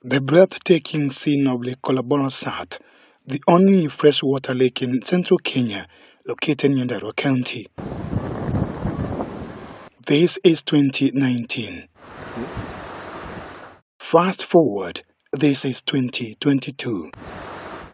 The breathtaking scene of Lake Colaborosat, the only freshwater lake in central Kenya, located in Nyandarua County. This is 2019. Fast forward, this is 2022.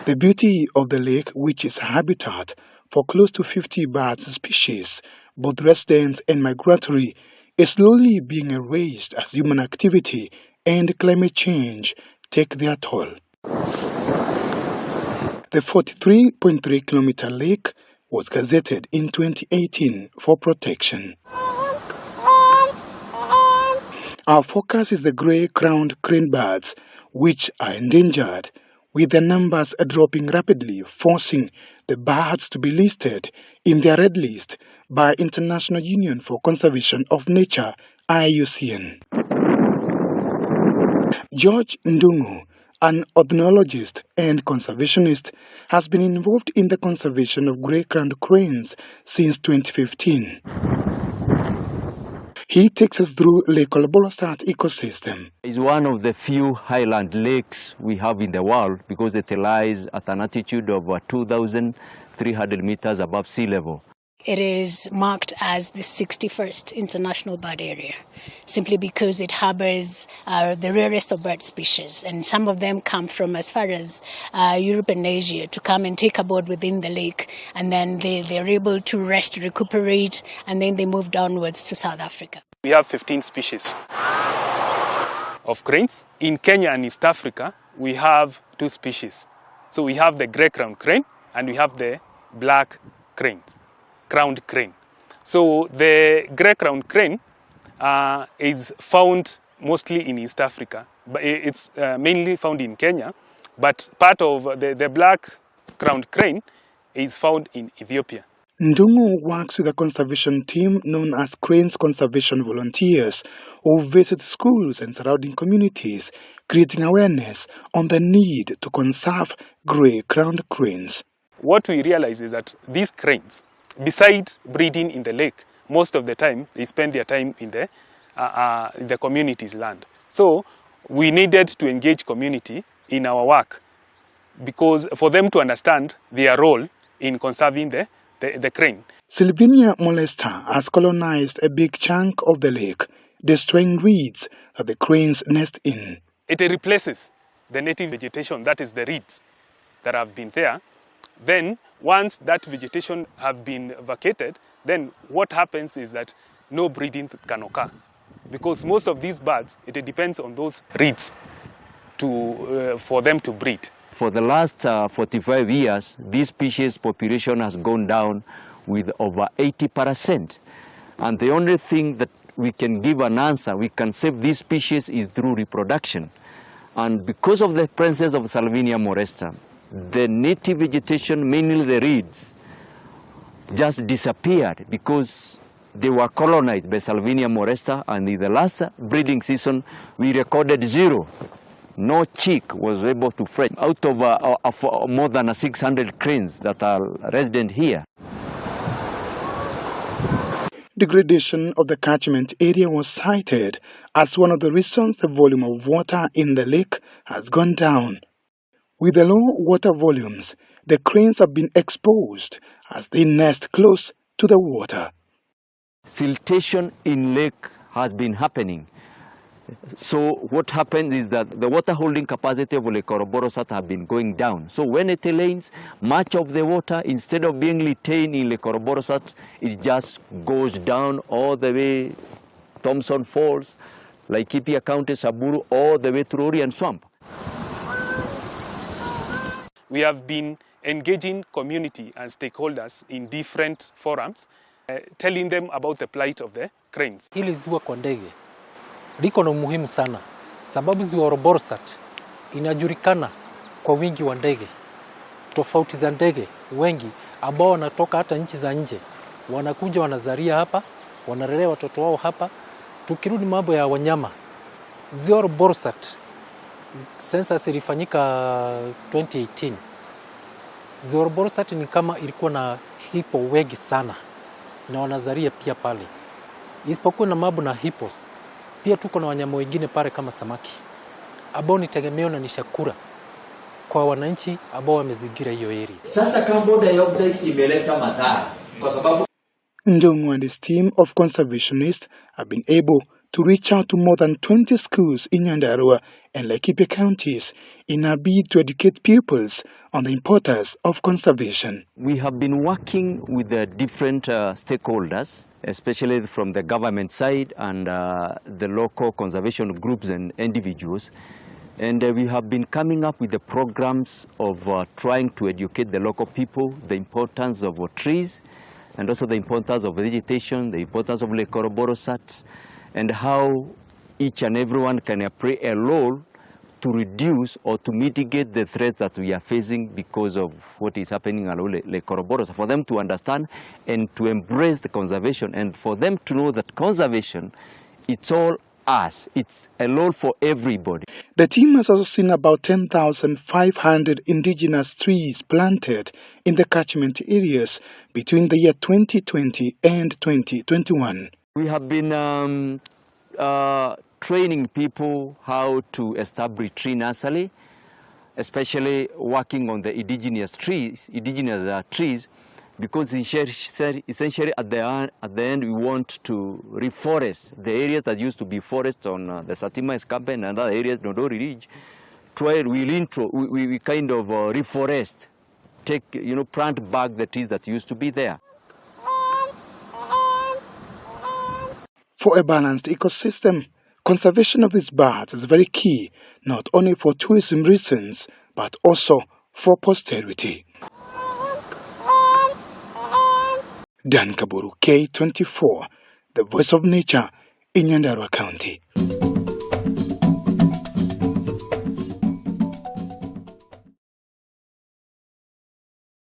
The beauty of the lake, which is a habitat for close to 50 bird species, both resident and migratory, is slowly being erased as human activity and climate change take their toll. The 43.3-kilometer lake was gazetted in 2018 for protection. Our focus is the gray-crowned crane birds, which are endangered, with their numbers dropping rapidly, forcing the birds to be listed in their red list by International Union for Conservation of Nature, IUCN. George Ndungu, an ornithologist and conservationist, has been involved in the conservation of gray-crowned cranes since 2015. He takes us through Lake Colaborosat ecosystem. It's one of the few highland lakes we have in the world because it lies at an altitude of 2,300 meters above sea level. It is marked as the 61st International Bird Area, simply because it harbors the rarest of bird species, and some of them come from as far as Europe and Asia to come and take aboard within the lake, and then they're able to rest, recuperate, and then they move downwards to South Africa. We have 15 species of cranes. In Kenya and East Africa, we have 2 species. So we have the grey-crowned crane and we have the black crowned crane. So the grey-crowned crane is found mostly in East Africa, but it's mainly found in Kenya, but part of the black-crowned crane is found in Ethiopia. Ndungu works with a conservation team known as Cranes Conservation Volunteers, who visit schools and surrounding communities, creating awareness on the need to conserve grey-crowned cranes. What we realize is that these cranes, besides breeding in the lake, most of the time they spend their time in the community's land. So we needed to engage community in our work because for them to understand their role in conserving the crane. Sylvinia molesta has colonized a big chunk of the lake, destroying reeds that the cranes nest in. It replaces the native vegetation, that is the reeds that have been there. Then once that vegetation have been vacated, then what happens is that no breeding can occur. Because most of these birds, it depends on those reeds for them to breed. For the last 45 years, this species population has gone down with over 80%. And the only thing that we can give an answer, we can save this species is through reproduction. And because of the presence of Sylvinia molesta, the native vegetation, mainly the reeds, just disappeared because they were colonized by Sylvinia molesta, and in the last breeding season, we recorded 0. No chick was able to fetch out of more than 600 cranes that are resident here. Degradation of the catchment area was cited as one of the reasons the volume of water in the lake has gone down. With the low water volumes, the cranes have been exposed as they nest close to the water. Siltation in lake has been happening. So what happens is that the water holding capacity of Lake Colaborosat have been going down. So when it rains, much of the water, instead of being retained in Lake Colaborosat, it just goes down all the way Thompson Falls, Laikipia County, Samburu, all the way to Rorian Swamp. We have been engaging community and stakeholders in different forums, telling them about the plight of the cranes. Hili ziwa kwa ndege liko na umuhimu sana, sababu ziwa Colaborosat inajulikana kwa wingi wa ndege, tofauti za ndege wengi ambao wanatoka hata nchi za nje, wanakuja wanazalia hapa, wanalelea watoto wao hapa. Tukirudi mambo ya wanyama, ziwa Colaborosat census ilifanyika 2018. Ziwa Colaborosat ni kama ilikuwa na hippo wengi sana na wanazalia pia pale. Isipokuwa na mambo na hippos, pia tuko na wanyama wengine pale kama samaki. ambao ni tegemeo na ni chakula kwa wananchi ambao wamezingira hiyo area. Sasa carbon dioxide imeleta madhara kwa sababu Ndungu and his team of conservationists have been able to reach out to more than 20 schools in Nyandarua and Laikipia counties in a bid to educate pupils on the importance of conservation. We have been working with the different stakeholders, especially from the government side and the local conservation groups and individuals. And we have been coming up with the programs of trying to educate the local people the importance of trees, and also the importance of vegetation, the importance of lecoroborosax, and how each and everyone can play a role to reduce or to mitigate the threats that we are facing because of what is happening around lecoroborosax, for them to understand and to embrace the conservation, and for them to know that conservation, it's all us. It's a role for everybody. The team has also seen about 10,500 indigenous trees planted in the catchment areas between the year 2020 and 2021. We have been training people how to establish tree nursery, especially working on the indigenous trees, because essentially at the end we want to reforest the areas that used to be forest on the Satima Escarpment and other areas, Nodori Ridge. We kind of reforest, plant back the trees that used to be there. For a balanced ecosystem, conservation of these birds is very key, not only for tourism reasons, but also for posterity. Dan Kaburu, K24, the voice of nature in Nyandarua County.